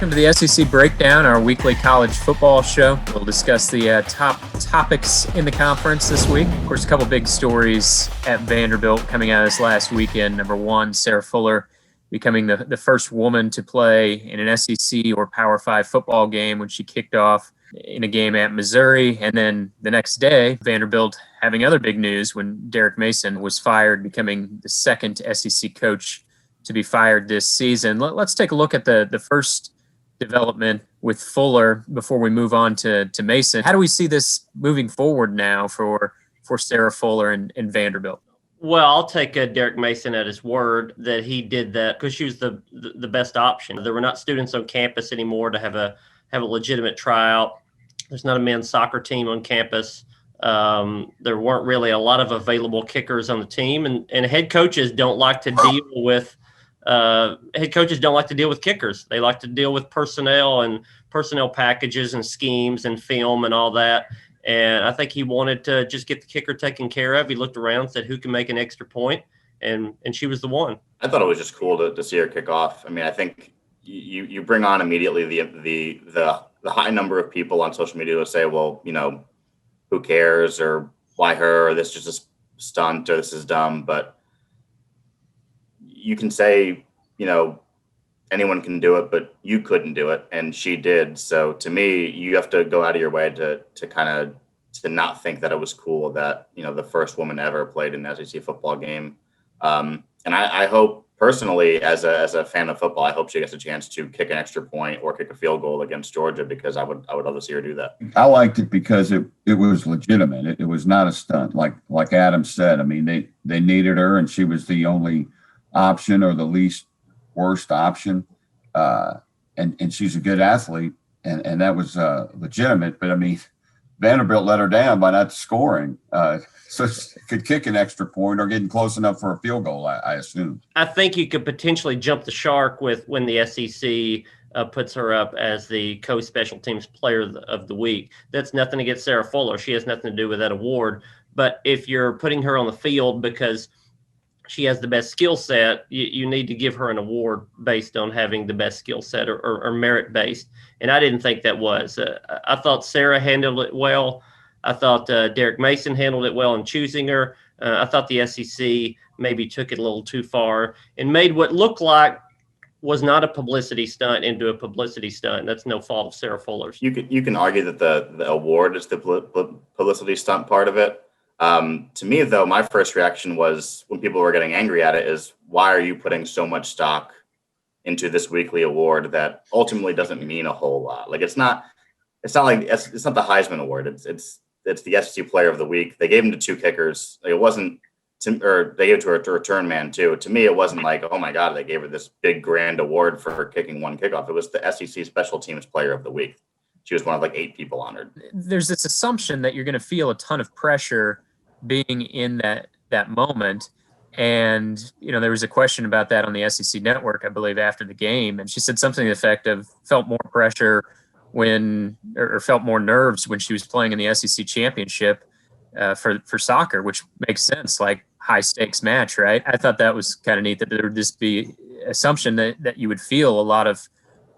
Welcome to the SEC Breakdown, our weekly college football show. We'll discuss the top topics in the conference this week. Of course, a couple big stories at Vanderbilt coming out of this last weekend. Number one, Sarah Fuller becoming the first woman to play in an SEC or Power 5 football game when she kicked off in a game at Missouri. And then the next day, Vanderbilt having other big news when Derek Mason was fired, becoming the second SEC coach to be fired this season. Let's take a look at the first development with Fuller before we move on to Mason. How do we see this moving forward now for Sarah Fuller and Vanderbilt? Well, I'll take Derek Mason at his word that he did that because she was the best option. There were not students on campus anymore to have a legitimate tryout. There's not a men's soccer team on campus. There weren't really a lot of available kickers on the team, and head coaches don't like to deal with kickers. They like to deal with personnel and personnel packages and schemes and film and all that. And I think he wanted to just get the kicker taken care of. He looked around and said, who can make an extra point? And she was the one. I thought it was just cool to see her kick off. I mean, I think you bring on immediately the high number of people on social media who say, well, you know, who cares, or why her, or this is just a stunt, or this is dumb. But you can say, you know, anyone can do it, but you couldn't do it, and she did. So to me, you have to go out of your way to not think that it was cool that, you know, the first woman ever played in an SEC football game. And I hope personally, as a fan of football, I hope she gets a chance to kick an extra point or kick a field goal against Georgia, because I would love to see her do that. I liked it because it was legitimate. It was not a stunt, like Adam said. I mean, they needed her, and she was the only option, or the least worst option. And she's a good athlete, and that was legitimate. But I mean, Vanderbilt let her down by not scoring. So she could kick an extra point or getting close enough for a field goal, I assume. I think you could potentially jump the shark with when the SEC puts her up as the co-special teams player of the week. That's nothing against Sarah Fuller. She has nothing to do with that award. But if you're putting her on the field because she has the best skill set, you need to give her an award based on having the best skill set or merit-based. And I didn't think that was. I thought Sarah handled it well. I thought Derek Mason handled it well in choosing her. I thought the SEC maybe took it a little too far and made what looked like was not a publicity stunt into a publicity stunt. That's no fault of Sarah Fuller's. You can argue that the award is the publicity stunt part of it. To me, though, my first reaction was, when people were getting angry at it, is, why are you putting so much stock into this weekly award that ultimately doesn't mean a whole lot? Like, it's not the Heisman Award. It's the SEC Player of the Week. They gave him to two kickers. Like, it wasn't, or they gave it to a return man too. To me, it wasn't like, oh my God, they gave her this big grand award for her kicking one kickoff. It was the SEC Special Teams Player of the Week. She was one of like 8 people honored. There's this assumption that you're going to feel a ton of pressure being in that moment. And, you know, there was a question about that on the SEC Network, I believe, after the game. And she said something to the effect of felt more pressure or felt more nerves when she was playing in the SEC championship for soccer, which makes sense, like high stakes match, right? I thought that was kind of neat, that there would just be assumption that you would feel a lot of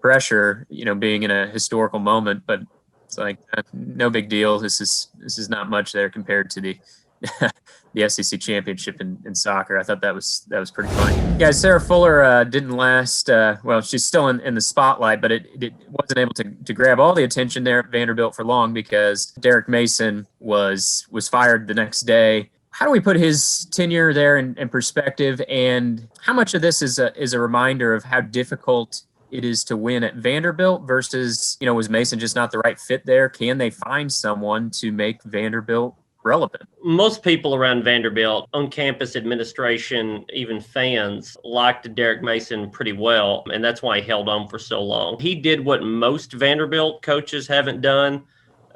pressure, you know, being in a historical moment, but it's like, no big deal. This is not much there compared to the SEC championship in soccer. I thought that was pretty funny. Guys, Sarah Fuller didn't last. Well, she's still in the spotlight, but it wasn't able to grab all the attention there at Vanderbilt for long, because Derek Mason was fired the next day. How do we put his tenure there in perspective, and how much of this is a reminder of how difficult it is to win at Vanderbilt versus, you know, was Mason just not the right fit there? Can they find someone to make Vanderbilt relevant? Most people around Vanderbilt, on-campus administration, even fans, liked Derek Mason pretty well, and that's why he held on for so long. He did what most Vanderbilt coaches haven't done.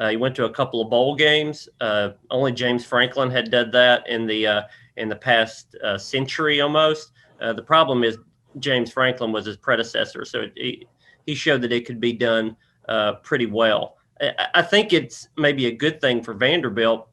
He went to a couple of bowl games. Only James Franklin had done that in the past century almost. The problem is James Franklin was his predecessor, so he showed that it could be done pretty well. I think it's maybe a good thing for Vanderbilt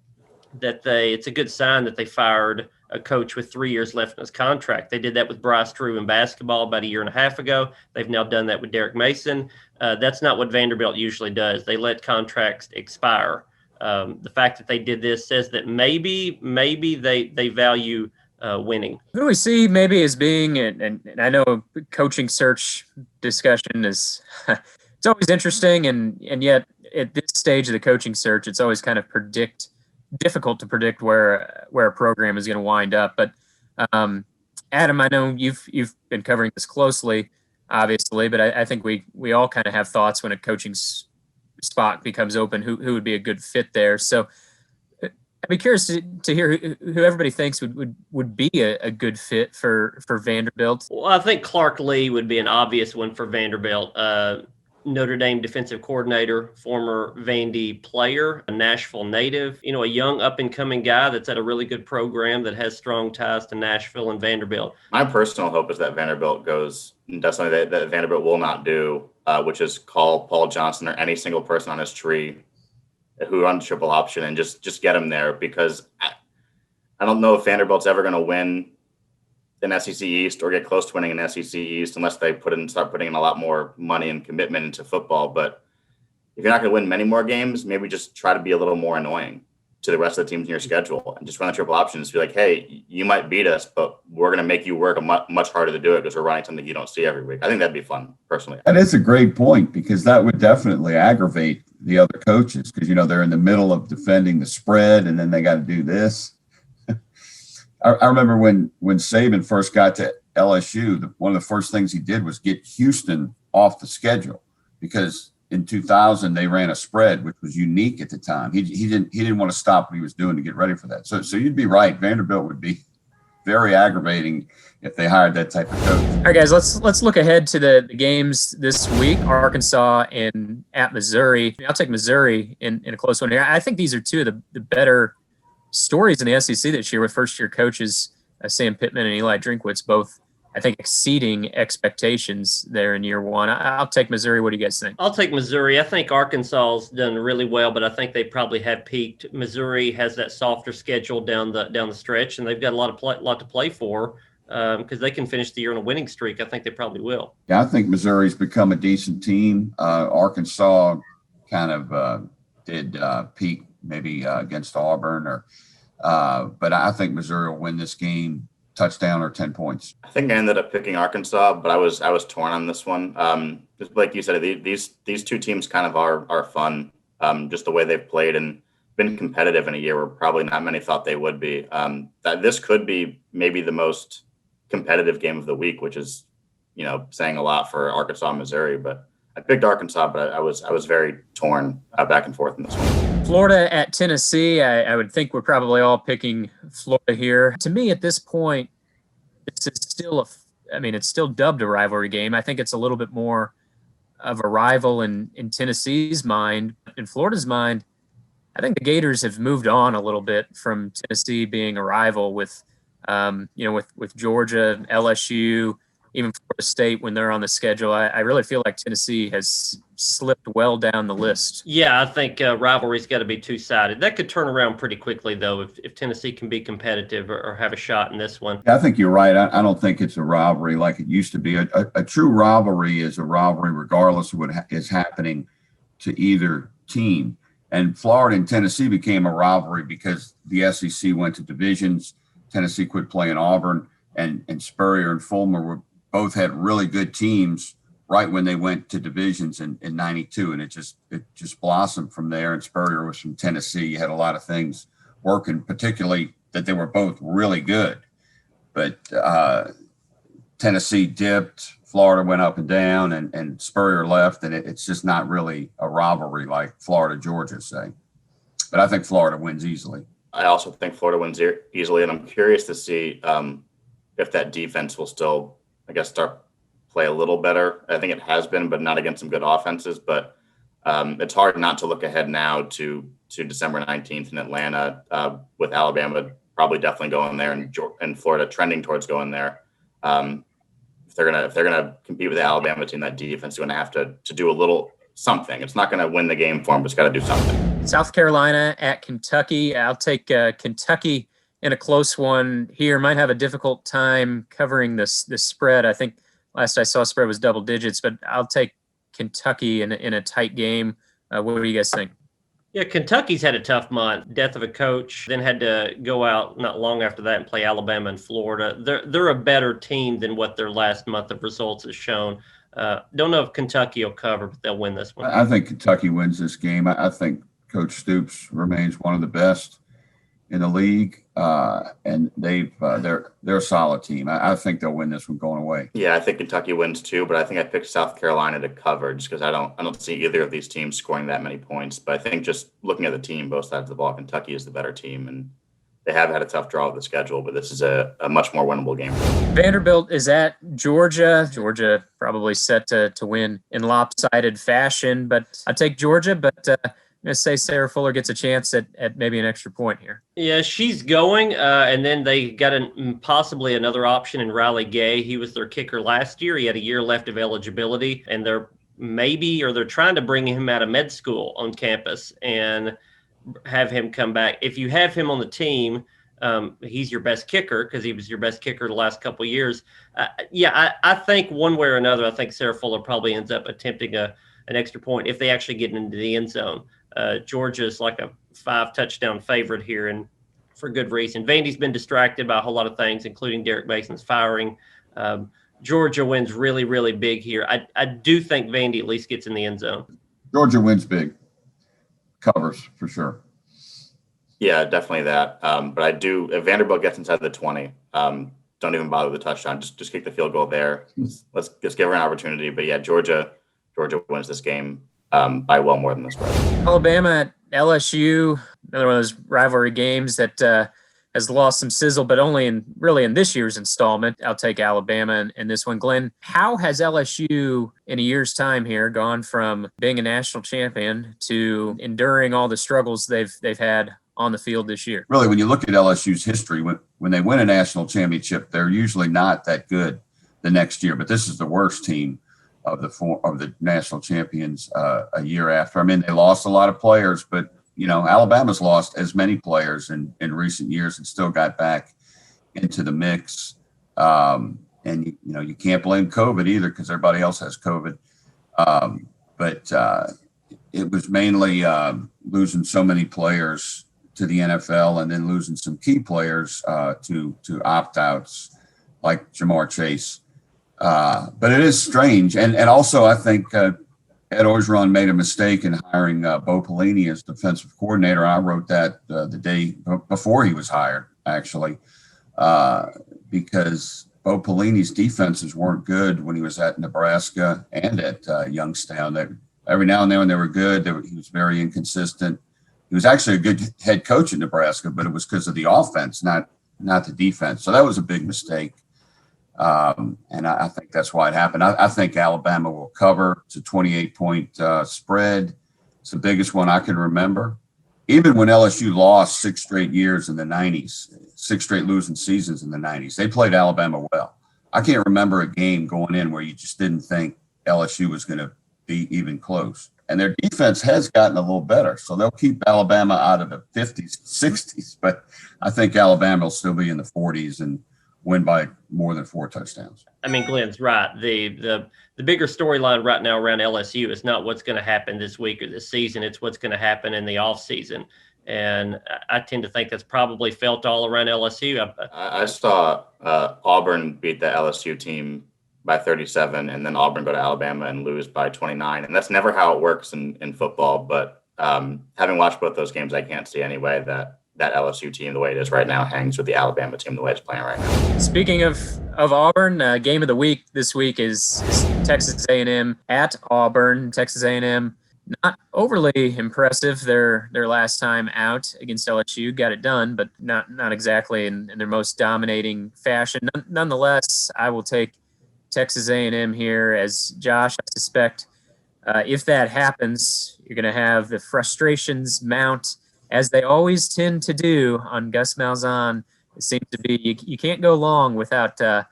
that it's a good sign that they fired a coach with 3 years left in his contract. They did that with Bryce Drew in basketball about a year and a half ago. They've now done that with Derek Mason. That's not what Vanderbilt usually does. They let contracts expire. The fact that they did this says that maybe they value winning. Who do we see maybe as being, and I know coaching search discussion is it's always interesting, and yet at this stage of the coaching search, it's always kind of difficult to predict where a program is going to wind up. But Adam, I know you've been covering this closely, obviously, but I think we all kind of have thoughts when a coaching spot becomes open, who would be a good fit there. So I'd be curious to hear who everybody thinks would be a good fit for Vanderbilt. Well, I think Clark Lee would be an obvious one for Vanderbilt. Notre Dame defensive coordinator, former Vandy player, a Nashville native, a young up-and-coming guy that's at a really good program that has strong ties to Nashville and Vanderbilt. My personal hope is that Vanderbilt does something that Vanderbilt will not do, which is call Paul Johnson or any single person on his tree who runs triple option and just get him there, because I don't know if Vanderbilt's ever going to win an SEC East or get close to winning an SEC East unless they start putting in a lot more money and commitment into football. But if you're not going to win many more games, maybe just try to be a little more annoying to the rest of the teams in your schedule and just run the triple options. Be like, hey, you might beat us, but we're going to make you work much harder to do it because we're running something you don't see every week. I think that'd be fun, personally. That is a great point, because that would definitely aggravate the other coaches, because, they're in the middle of defending the spread and then they got to do this. I remember when Saban first got to LSU, one of the first things he did was get Houston off the schedule, because in 2000 they ran a spread, which was unique at the time. He didn't want to stop what he was doing to get ready for that. So you'd be right. Vanderbilt would be very aggravating if they hired that type of coach. All right, guys, let's look ahead to the games this week. Arkansas and at Missouri. I'll take Missouri in a close one here. I think these are two of the better stories in the SEC this year, with first-year coaches Sam Pittman and Eli Drinkwitz both, I think, exceeding expectations there in year one. I'll take Missouri. What do you guys think? I'll take Missouri. I think Arkansas's done really well, but I think they probably have peaked. Missouri has that softer schedule down the stretch, and they've got a lot to play for because they can finish the year on a winning streak. I think they probably will. Yeah, I think Missouri's become a decent team. Arkansas kind of did peak maybe against Auburn, but I think Missouri will win this game, touchdown or 10 points. I think I ended up picking Arkansas, but I was torn on this one. Just like you said, these two teams kind of are fun. Just the way they've played and been competitive in a year where probably not many thought they would be. That this could be maybe the most competitive game of the week, which is, saying a lot for Arkansas and Missouri. But I picked Arkansas, but I was very torn back and forth in this one. Florida at Tennessee. I would think we're probably all picking Florida here. To me, at this point, it's still it's still dubbed a rivalry game. I think it's a little bit more of a rival in Tennessee's mind. In Florida's mind, I think the Gators have moved on a little bit from Tennessee being a rival with Georgia, LSU, even Florida State when they're on the schedule. I really feel like Tennessee has slipped well down the list. Yeah, I think rivalry's got to be two-sided. That could turn around pretty quickly, though, if Tennessee can be competitive or have a shot in this one. I think you're right. I don't think it's a rivalry like it used to be. A true rivalry is a rivalry regardless of what is happening to either team. And Florida and Tennessee became a rivalry because the SEC went to divisions. Tennessee quit playing Auburn, and Spurrier and Fulmer both had really good teams right when they went to divisions in 92. And it just blossomed from there. And Spurrier was from Tennessee. You had a lot of things working, particularly that they were both really good. But Tennessee dipped, Florida went up and down, and Spurrier left. And it's just not really a rivalry like Florida, Georgia, say. But I think Florida wins easily. I also think Florida wins easily. And I'm curious to see if that defense will still, start play a little better. I think it has been, but not against some good offenses. But it's hard not to look ahead now to December 19th in Atlanta with Alabama probably definitely going there and Florida trending towards going there. If they're gonna compete with the Alabama team, that defense is going to have to do a little something. It's not going to win the game for them, but it's got to do something. South Carolina at Kentucky. I'll take Kentucky in a close one here. Might have a difficult time covering this spread. I think last I saw spread was double digits, but I'll take Kentucky in a tight game. What do you guys think? Yeah, Kentucky's had a tough month. Death of a coach, then had to go out not long after that and play Alabama and Florida. They're a better team than what their last month of results has shown. Don't know if Kentucky will cover, but they'll win this one. I think Kentucky wins this game. I think Coach Stoops remains one of the best in the league, and they're a solid team. I think they'll win this one going away. Yeah, I think Kentucky wins too, but I think I picked South Carolina to cover just because I don't see either of these teams scoring that many points. But I think just looking at the team, both sides of the ball, Kentucky is the better team, and they have had a tough draw of the schedule, but this is a much more winnable game. Vanderbilt is at Georgia. Georgia probably set to win in lopsided fashion, but I take Georgia, but I'm going to say Sarah Fuller gets a chance at maybe an extra point here. Yeah, she's going, and then they got possibly another option in Riley Gay. He was their kicker last year. He had a year left of eligibility, and they're trying to bring him out of med school on campus and have him come back. If you have him on the team, he's your best kicker because he was your best kicker the last couple of years. I think one way or another, I think Sarah Fuller probably ends up attempting an extra point if they actually get into the end zone. Georgia's like a 5-touchdown favorite here, and for good reason. Vandy's been distracted by a whole lot of things, including Derek Mason's firing. Georgia wins really, really big here. I do think Vandy at least gets in the end zone. Georgia wins big. Covers for sure. Yeah, definitely that. But I do, if Vanderbilt gets inside the 20, don't even bother with the touchdown. Just kick the field goal there. Let's just give her an opportunity. But yeah, Georgia wins this game by well more than the spread. Alabama at LSU, another one of those rivalry games that has lost some sizzle, but only in this year's installment. I'll take Alabama in this one. Glenn, how has LSU in a year's time here gone from being a national champion to enduring all the struggles they've had on the field this year? Really, when you look at LSU's history, when they win a national championship, they're usually not that good the next year. But this is the worst team of the national champions a year after. I mean, they lost a lot of players, but Alabama's lost as many players in recent years and still got back into the mix. And you can't blame COVID either because everybody else has COVID. But it was mainly losing so many players to the NFL and then losing some key players to opt-outs like Jamar Chase. But it is strange. And also I think Ed Orgeron made a mistake in hiring Bo Pelini as defensive coordinator. I wrote that the day before he was hired, actually, because Bo Pelini's defenses weren't good when he was at Nebraska and at Youngstown. Every now and then when they were good, he was very inconsistent. He was actually a good head coach in Nebraska, but it was because of the offense, not the defense. So that was a big mistake. And I think that's why it happened. I think Alabama will cover. It's a 28-point spread. It's the biggest one I can remember. Even when LSU lost 6 straight years in the 90s, 6 straight losing seasons in the 90s, they played Alabama well. I can't remember a game going in where you just didn't think LSU was going to be even close. And their defense has gotten a little better. So they'll keep Alabama out of the 50s, 60s. But I think Alabama will still be in the 40s and win by more than 4 touchdowns. I mean, Glenn's right. The bigger storyline right now around LSU is not what's going to happen this week or this season. It's what's going to happen in the offseason. And I tend to think that's probably felt all around LSU. I saw Auburn beat the LSU team by 37 and then Auburn go to Alabama and lose by 29. And that's never how it works in football. But having watched both those games, I can't see any way that LSU team, the way it is right now, hangs with the Alabama team the way it's playing right now. Speaking of Auburn, game of the week this week is Texas A&M at Auburn. Texas A&M not overly impressive their last time out against LSU. Got it done, but not exactly in their most dominating fashion. Nonetheless, I will take Texas A&M here. As Josh, I suspect if that happens, you're going to have the frustrations mount, as they always tend to do on Gus Malzahn. It seems to be you can't go long without the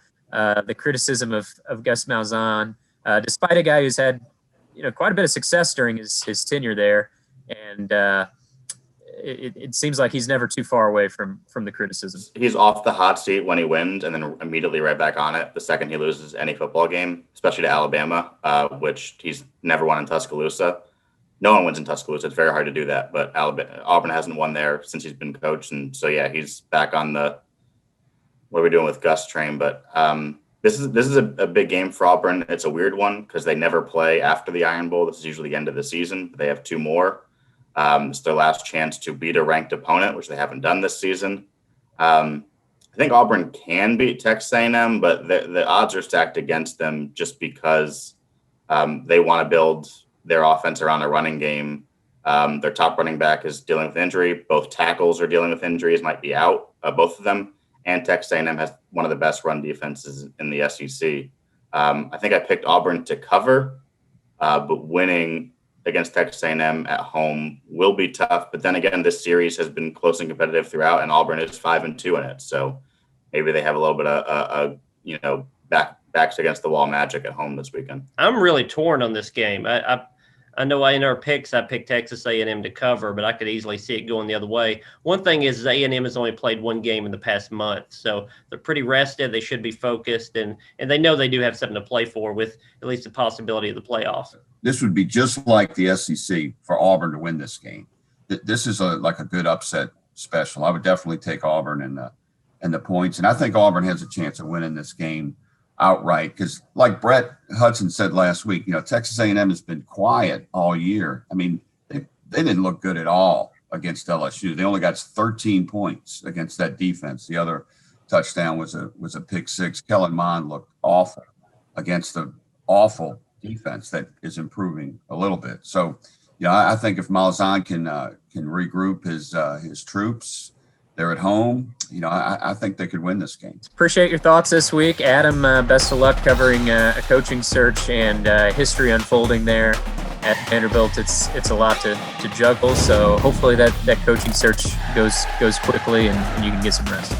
criticism of Gus Malzahn, despite a guy who's had quite a bit of success during his tenure there. And it seems like he's never too far away from the criticism. He's off the hot seat when he wins and then immediately right back on it the second he loses any football game, especially to Alabama, which he's never won in Tuscaloosa. No one wins in Tuscaloosa. It's very hard to do that, but Auburn hasn't won there since he's been coached. And so, yeah, he's back on the what are we doing with Gus train. But this is a big game for Auburn. It's a weird one because they never play after the Iron Bowl. This is usually the end of the season. They have 2 more. It's their last chance to beat a ranked opponent, which they haven't done this season. I think Auburn can beat Texas A&M, but the odds are stacked against them just because they want to build their offense around a running game. Their top running back is dealing with injury. Both tackles are dealing with injuries, might be out, both of them. And Texas A&M has one of the best run defenses in the SEC. I think I picked Auburn to cover, but winning against Texas A&M at home will be tough. But then again, this series has been close and competitive throughout, and Auburn is 5-2 in it. So maybe they have a little bit of backs against the wall magic at home this weekend. I'm really torn on this game. I know in our picks, I picked Texas A&M to cover, but I could easily see it going the other way. One thing is A&M has only played 1 game in the past month, so they're pretty rested. They should be focused, and they know they do have something to play for with at least the possibility of the playoffs. This would be just like the SEC for Auburn to win this game. This is like a good upset special. I would definitely take Auburn and the points, and I think Auburn has a chance of winning this game outright because, like Brett Hudson said last week, Texas A&M has been quiet all year. I mean, they didn't look good at all against LSU. They only got 13 points against that defense. The other touchdown was a pick 6. Kellen Mond looked awful against the awful defense that is improving a little bit. So, I think if Malzahn can regroup his troops, they're at home. I think they could win this game. Appreciate your thoughts this week, Adam. Best of luck covering a coaching search and history unfolding there at Vanderbilt. It's a lot to juggle. So hopefully that coaching search goes quickly and you can get some rest.